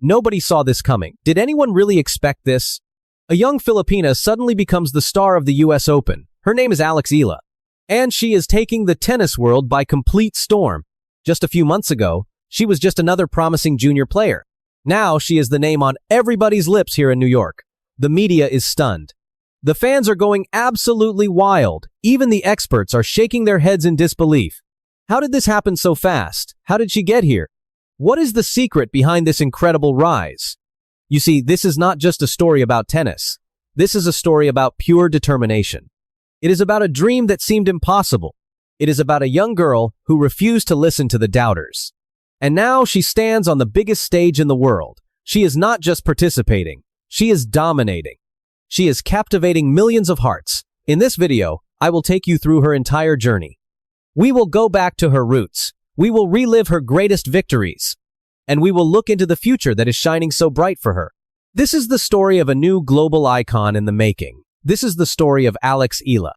Nobody saw this coming. Did anyone really expect this? A young Filipina suddenly becomes the star of the US Open. Her name is Eala, and she is taking the tennis world by complete storm. Just a few months ago, she was just another promising junior player. Now she is the name on everybody's lips here in New York. The media is stunned. The fans are going absolutely wild. Even the experts are shaking their heads in disbelief. How did this happen so fast? How did she get here? What is the secret behind this incredible rise? You see, this is not just a story about tennis. This is a story about pure determination. It is about a dream that seemed impossible. It is about a young girl who refused to listen to the doubters. And now she stands on the biggest stage in the world. She is not just participating. She is dominating. She is captivating millions of hearts. In this video, I will take you through her entire journey. We will go back to her roots. We will relive her greatest victories. And we will look into the future that is shining so bright for her. This is the story of a new global icon in the making. This is the story of Eala.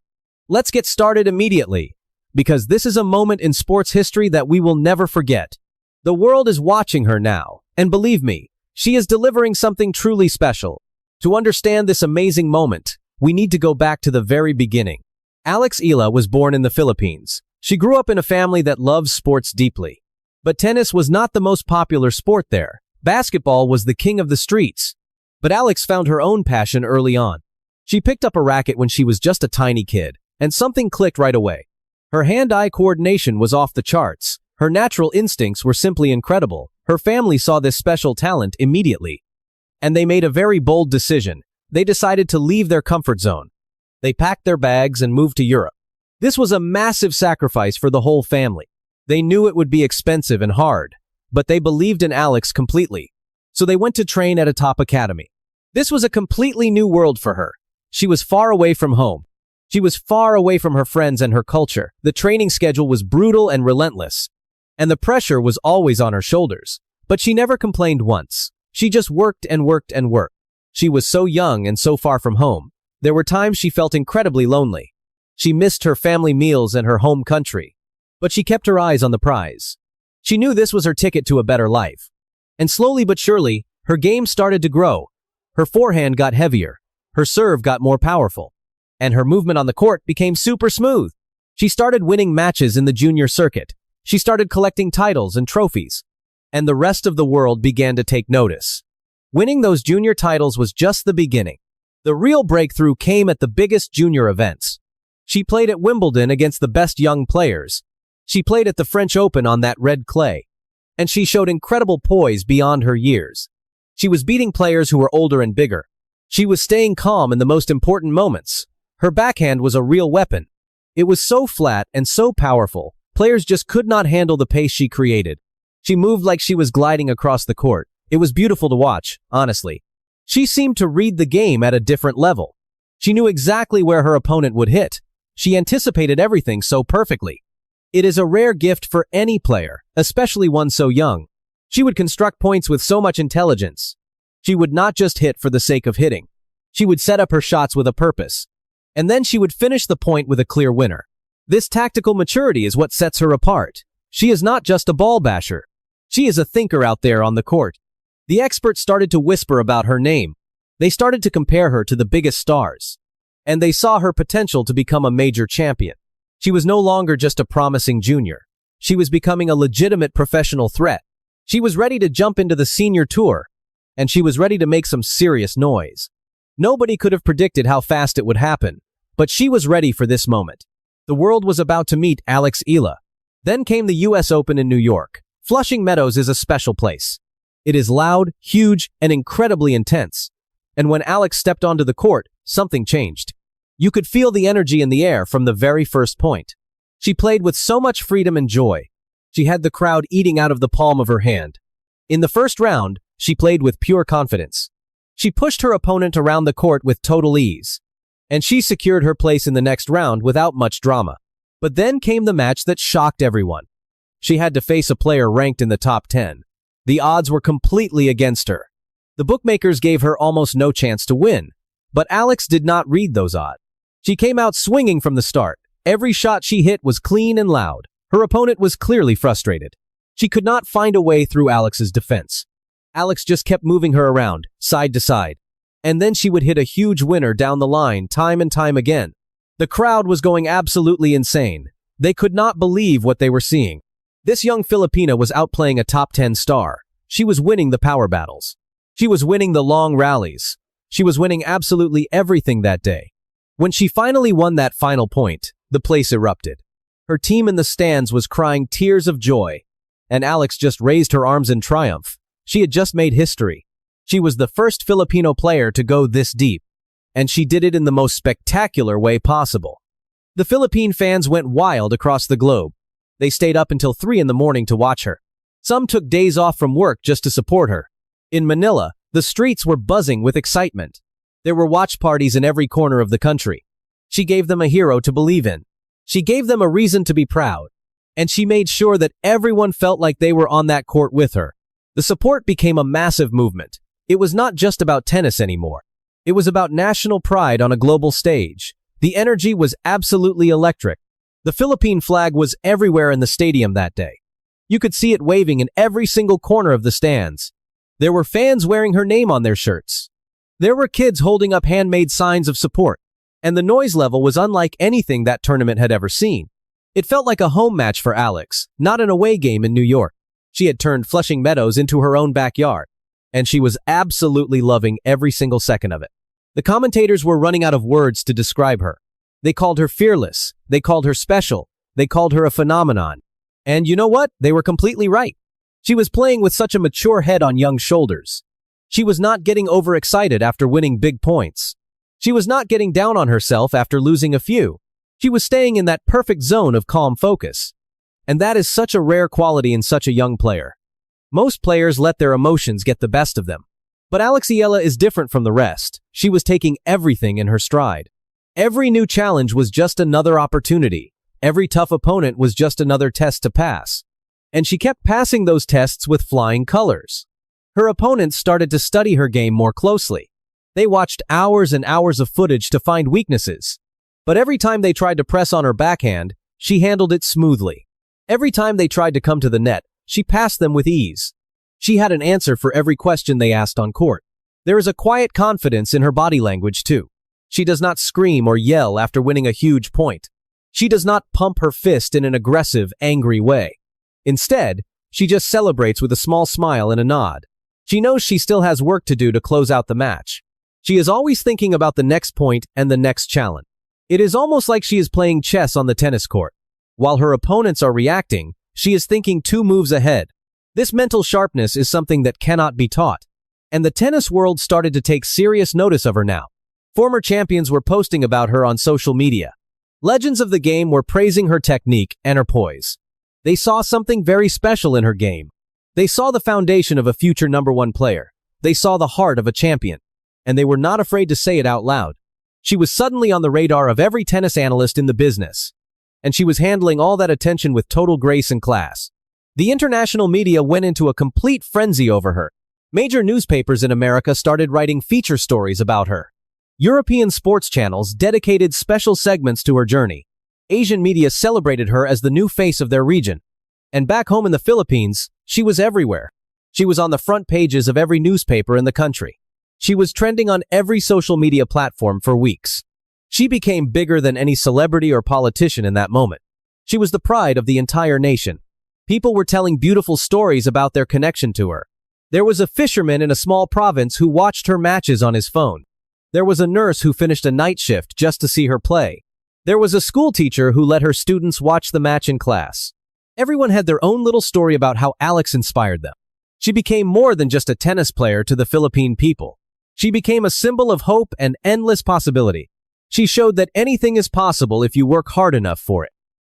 Let's get started immediately, because this is a moment in sports history that we will never forget. The world is watching her now, and believe me, she is delivering something truly special. To understand this amazing moment, we need to go back to the very beginning. Eala was born in the Philippines. She grew up in a family that loves sports deeply. But tennis was not the most popular sport there. Basketball was the king of the streets. But Alex found her own passion early on. She picked up a racket when she was just a tiny kid, and something clicked right away. Her hand-eye coordination was off the charts. Her natural instincts were simply incredible. Her family saw this special talent immediately. And they made a very bold decision. They decided to leave their comfort zone. They packed their bags and moved to Europe. This was a massive sacrifice for the whole family. They knew it would be expensive and hard, but they believed in Alex completely. So they went to train at a top academy. This was a completely new world for her. She was far away from home. She was far away from her friends and her culture. The training schedule was brutal and relentless, and the pressure was always on her shoulders. But she never complained once. She just worked and worked and worked. She was so young and so far from home. There were times she felt incredibly lonely. She missed her family meals and her home country. But she kept her eyes on the prize. She knew this was her ticket to a better life. And slowly but surely, her game started to grow. Her forehand got heavier. Her serve got more powerful. And her movement on the court became super smooth. She started winning matches in the junior circuit. She started collecting titles and trophies. And the rest of the world began to take notice. Winning those junior titles was just the beginning. The real breakthrough came at the biggest junior events. She played at Wimbledon against the best young players. She played at the French Open on that red clay. And she showed incredible poise beyond her years. She was beating players who were older and bigger. She was staying calm in the most important moments. Her backhand was a real weapon. It was so flat and so powerful, players just could not handle the pace she created. She moved like she was gliding across the court. It was beautiful to watch, honestly. She seemed to read the game at a different level. She knew exactly where her opponent would hit. She anticipated everything so perfectly. It is a rare gift for any player, especially one so young. She would construct points with so much intelligence. She would not just hit for the sake of hitting. She would set up her shots with a purpose. And then she would finish the point with a clear winner. This tactical maturity is what sets her apart. She is not just a ball basher. She is a thinker out there on the court. The experts started to whisper about her name. They started to compare her to the biggest stars. And they saw her potential to become a major champion. She was no longer just a promising junior. She was becoming a legitimate professional threat. She was ready to jump into the senior tour. And she was ready to make some serious noise. Nobody could have predicted how fast it would happen. But she was ready for this moment. The world was about to meet Eala. Then came the US Open in New York. Flushing Meadows is a special place. It is loud, huge, and incredibly intense. And when Alex stepped onto the court, something changed. You could feel the energy in the air from the very first point. She played with so much freedom and joy. She had the crowd eating out of the palm of her hand. In the first round, she played with pure confidence. She pushed her opponent around the court with total ease. And she secured her place in the next round without much drama. But then came the match that shocked everyone. She had to face a player ranked in the top 10. The odds were completely against her. The bookmakers gave her almost no chance to win. But Alex did not read those odds. She came out swinging from the start. Every shot she hit was clean and loud. Her opponent was clearly frustrated. She could not find a way through Alex's defense. Alex just kept moving her around, side to side. And then she would hit a huge winner down the line time and time again. The crowd was going absolutely insane. They could not believe what they were seeing. This young Filipina was outplaying a top 10 star. She was winning the power battles. She was winning the long rallies. She was winning absolutely everything that day. When she finally won that final point, the place erupted. Her team in the stands was crying tears of joy, and Alex just raised her arms in triumph. She had just made history. She was the first Filipino player to go this deep, and she did it in the most spectacular way possible. The Philippine fans went wild across the globe. They stayed up until 3 in the morning to watch her. Some took days off from work just to support her. In Manila, the streets were buzzing with excitement. There were watch parties in every corner of the country. She gave them a hero to believe in. She gave them a reason to be proud. And she made sure that everyone felt like they were on that court with her. The support became a massive movement. It was not just about tennis anymore. It was about national pride on a global stage. The energy was absolutely electric. The Philippine flag was everywhere in the stadium that day. You could see it waving in every single corner of the stands. There were fans wearing her name on their shirts. There were kids holding up handmade signs of support. And the noise level was unlike anything that tournament had ever seen. It felt like a home match for Alex, not an away game in New York. She had turned Flushing Meadows into her own backyard, and she was absolutely loving every single second of it. The commentators were running out of words to describe her. They called her fearless, they called her special, they called her a phenomenon. And you know what? They were completely right. She was playing with such a mature head on young shoulders. She was not getting overexcited after winning big points. She was not getting down on herself after losing a few. She was staying in that perfect zone of calm focus. And that is such a rare quality in such a young player. Most players let their emotions get the best of them. But Eala is different from the rest. She was taking everything in her stride. Every new challenge was just another opportunity. Every tough opponent was just another test to pass. And she kept passing those tests with flying colors. Her opponents started to study her game more closely. They watched hours and hours of footage to find weaknesses. But every time they tried to press on her backhand, she handled it smoothly. Every time they tried to come to the net, she passed them with ease. She had an answer for every question they asked on court. There is a quiet confidence in her body language too. She does not scream or yell after winning a huge point. She does not pump her fist in an aggressive, angry way. Instead, she just celebrates with a small smile and a nod. She knows she still has work to do to close out the match. She is always thinking about the next point and the next challenge. It is almost like she is playing chess on the tennis court. While her opponents are reacting, she is thinking 2 moves ahead. This mental sharpness is something that cannot be taught. And the tennis world started to take serious notice of her now. Former champions were posting about her on social media. Legends of the game were praising her technique and her poise. They saw something very special in her game. They saw the foundation of a future #1 player. They saw the heart of a champion. And they were not afraid to say it out loud. She was suddenly on the radar of every tennis analyst in the business. And she was handling all that attention with total grace and class. The international media went into a complete frenzy over her. Major newspapers in America started writing feature stories about her. European sports channels dedicated special segments to her journey. Asian media celebrated her as the new face of their region. And back home in the Philippines, she was everywhere. She was on the front pages of every newspaper in the country. She was trending on every social media platform for weeks. She became bigger than any celebrity or politician in that moment. She was the pride of the entire nation. People were telling beautiful stories about their connection to her. There was a fisherman in a small province who watched her matches on his phone. There was a nurse who finished a night shift just to see her play. There was a school teacher who let her students watch the match in class. Everyone had their own little story about how Alex inspired them. She became more than just a tennis player to the Philippine people. She became a symbol of hope and endless possibility. She showed that anything is possible if you work hard enough for it.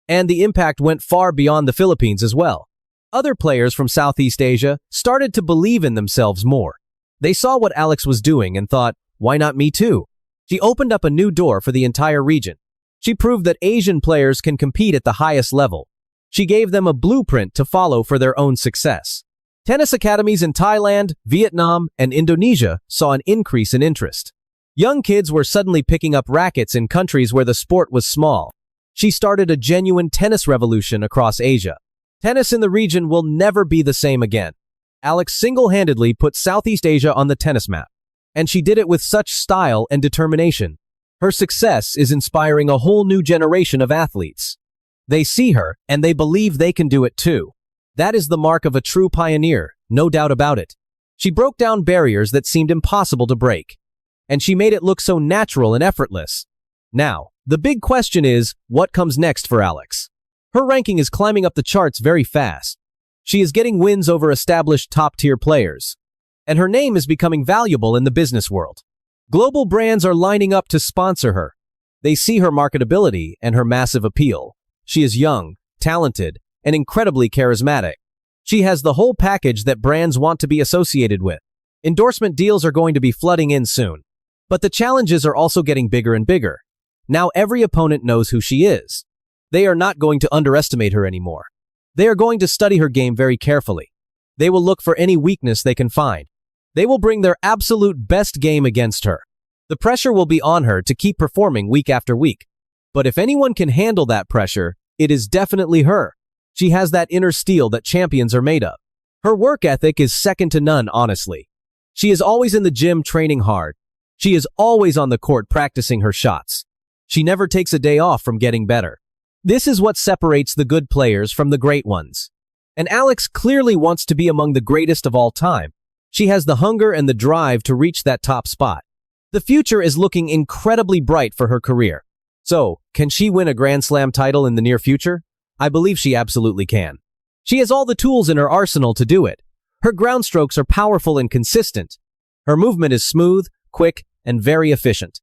And the impact went far beyond the Philippines as well. Other players from Southeast Asia started to believe in themselves more. They saw what Alex was doing and thought, why not me too? She opened up a new door for the entire region. She proved that Asian players can compete at the highest level. She gave them a blueprint to follow for their own success. Tennis academies in Thailand, Vietnam, and Indonesia saw an increase in interest. Young kids were suddenly picking up rackets in countries where the sport was small. She started a genuine tennis revolution across Asia. Tennis in the region will never be the same again. Alex single-handedly put Southeast Asia on the tennis map. And she did it with such style and determination. Her success is inspiring a whole new generation of athletes. They see her, and they believe they can do it too. That is the mark of a true pioneer, no doubt about it. She broke down barriers that seemed impossible to break. And she made it look so natural and effortless. Now, the big question is, what comes next for Alex? Her ranking is climbing up the charts very fast. She is getting wins over established top-tier players. And her name is becoming valuable in the business world. Global brands are lining up to sponsor her. They see her marketability and her massive appeal. She is young, talented, and incredibly charismatic. She has the whole package that brands want to be associated with. Endorsement deals are going to be flooding in soon. But the challenges are also getting bigger and bigger. Now every opponent knows who she is. They are not going to underestimate her anymore. They are going to study her game very carefully. They will look for any weakness they can find. They will bring their absolute best game against her. The pressure will be on her to keep performing week after week. But if anyone can handle that pressure, it is definitely her. She has that inner steel that champions are made of. Her work ethic is second to none, honestly. She is always in the gym training hard. She is always on the court practicing her shots. She never takes a day off from getting better. This is what separates the good players from the great ones. And Alex clearly wants to be among the greatest of all time. She has the hunger and the drive to reach that top spot. The future is looking incredibly bright for her career. So, can she win a Grand Slam title in the near future? I believe she absolutely can. She has all the tools in her arsenal to do it. Her ground strokes are powerful and consistent. Her movement is smooth, quick, and very efficient.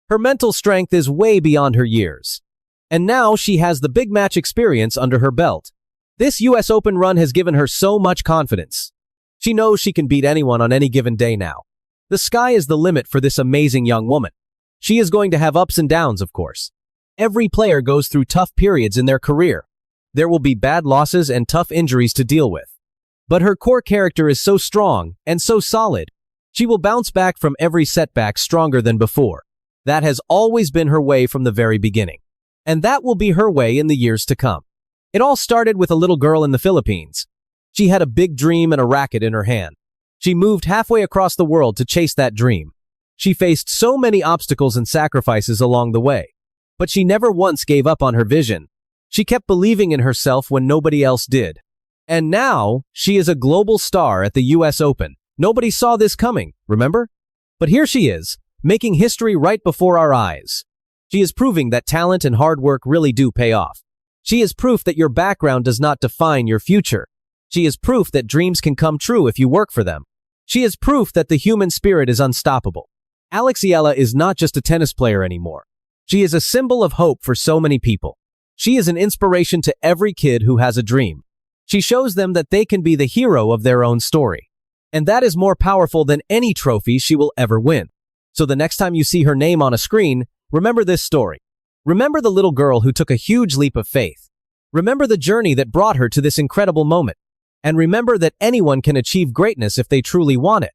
Her mental strength is way beyond her years. And now she has the big match experience under her belt. This US Open run has given her so much confidence. She knows she can beat anyone on any given day now. The sky is the limit for this amazing young woman. She is going to have ups and downs, of course. Every player goes through tough periods in their career. There will be bad losses and tough injuries to deal with. But her core character is so strong and so solid. She will bounce back from every setback stronger than before. That has always been her way from the very beginning. And that will be her way in the years to come. It all started with a little girl in the Philippines. She had a big dream and a racket in her hand. She moved halfway across the world to chase that dream. She faced so many obstacles and sacrifices along the way. But she never once gave up on her vision. She kept believing in herself when nobody else did. And now, she is a global star at the US Open. Nobody saw this coming, remember? But here she is, making history right before our eyes. She is proving that talent and hard work really do pay off. She is proof that your background does not define your future. She is proof that dreams can come true if you work for them. She is proof that the human spirit is unstoppable. Alex Eala is not just a tennis player anymore. She is a symbol of hope for so many people. She is an inspiration to every kid who has a dream. She shows them that they can be the hero of their own story. And that is more powerful than any trophy she will ever win. So the next time you see her name on a screen, remember this story. Remember the little girl who took a huge leap of faith. Remember the journey that brought her to this incredible moment. And remember that anyone can achieve greatness if they truly want it.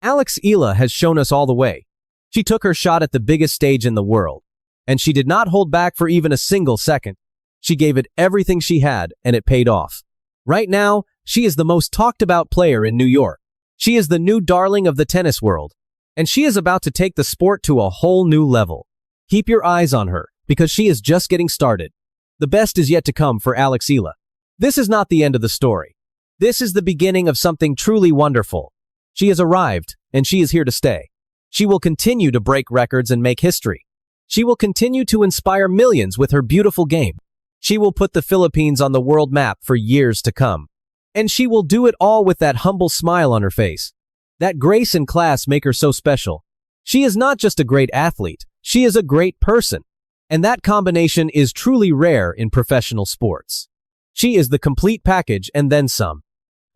Alex Eala has shown us all the way. She took her shot at the biggest stage in the world. And she did not hold back for even a single second. She gave it everything she had, and it paid off. Right now, she is the most talked about player in New York. She is the new darling of the tennis world. And she is about to take the sport to a whole new level. Keep your eyes on her, because she is just getting started. The best is yet to come for Alex Eala. This is not the end of the story. This is the beginning of something truly wonderful. She has arrived, and she is here to stay. She will continue to break records and make history. She will continue to inspire millions with her beautiful game. She will put the Philippines on the world map for years to come. And she will do it all with that humble smile on her face. That grace and class make her so special. She is not just a great athlete, she is a great person. And that combination is truly rare in professional sports. She is the complete package and then some.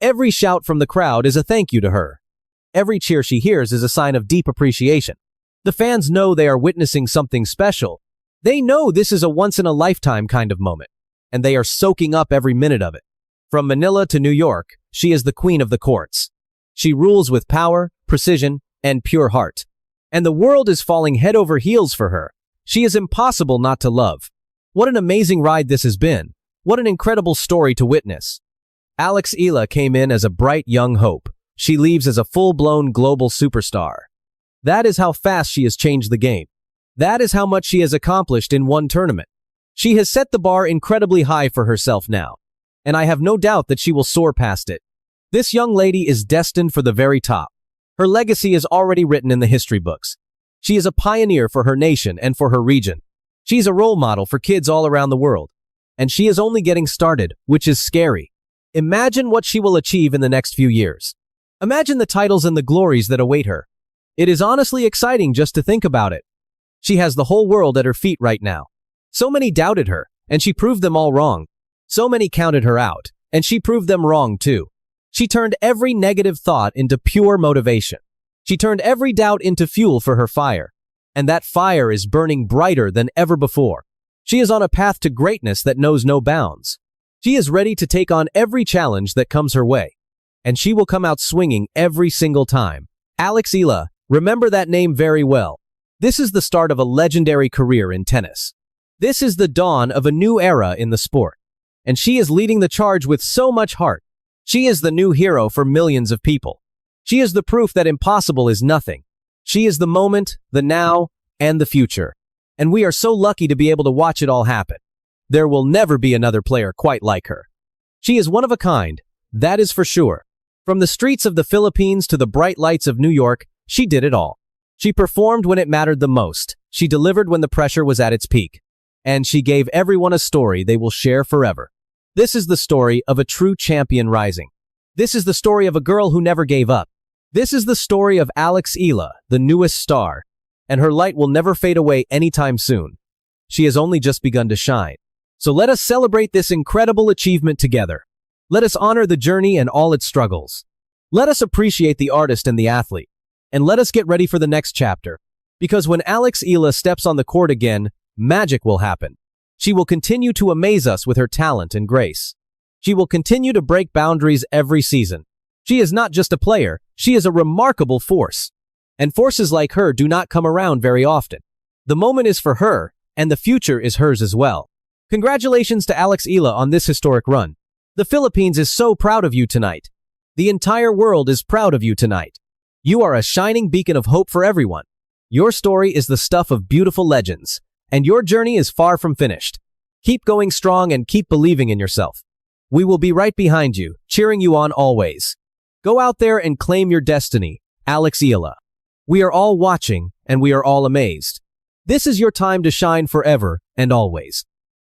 Every shout from the crowd is a thank you to her. Every cheer she hears is a sign of deep appreciation. The fans know they are witnessing something special. They know this is a once-in-a-lifetime kind of moment, and they are soaking up every minute of it. From Manila to New York, she is the queen of the courts. She rules with power, precision, and pure heart. And the world is falling head over heels for her. She is impossible not to love. What an amazing ride this has been. What an incredible story to witness. Eala came in as a bright young hope. She leaves as a full-blown global superstar. That is how fast she has changed the game. That is how much she has accomplished in one tournament. She has set the bar incredibly high for herself now, and I have no doubt that she will soar past it. This young lady is destined for the very top. Her legacy is already written in the history books. She is a pioneer for her nation and for her region. She is a role model for kids all around the world. And she is only getting started, which is scary. Imagine what she will achieve in the next few years. Imagine the titles and the glories that await her. It is honestly exciting just to think about it. She has the whole world at her feet right now. So many doubted her, and she proved them all wrong. So many counted her out, and she proved them wrong too. She turned every negative thought into pure motivation. She turned every doubt into fuel for her fire. And that fire is burning brighter than ever before. She is on a path to greatness that knows no bounds. She is ready to take on every challenge that comes her way. And she will come out swinging every single time. Eala, remember that name very well. This is the start of a legendary career in tennis. This is the dawn of a new era in the sport. And she is leading the charge with so much heart. She is the new hero for millions of people. She is the proof that impossible is nothing. She is the moment, the now, and the future. And we are so lucky to be able to watch it all happen. There will never be another player quite like her. She is one of a kind, that is for sure. From the streets of the Philippines to the bright lights of New York, she did it all. She performed when it mattered the most. She delivered when the pressure was at its peak. And she gave everyone a story they will share forever. This is the story of a true champion rising. This is the story of a girl who never gave up. This is the story of Eala, the newest star. And her light will never fade away anytime soon. She has only just begun to shine. So let us celebrate this incredible achievement together. Let us honor the journey and all its struggles. Let us appreciate the artist and the athlete. And let us get ready for the next chapter. Because when Eala steps on the court again, magic will happen. She will continue to amaze us with her talent and grace. She will continue to break boundaries every season. She is not just a player, she is a remarkable force. And forces like her do not come around very often. The moment is for her, and the future is hers as well. Congratulations to Eala on this historic run. The Philippines is so proud of you tonight. The entire world is proud of you tonight. You are a shining beacon of hope for everyone. Your story is the stuff of beautiful legends, and your journey is far from finished. Keep going strong and keep believing in yourself. We will be right behind you, cheering you on always. Go out there and claim your destiny, Eala. We are all watching, and we are all amazed. This is your time to shine forever and always.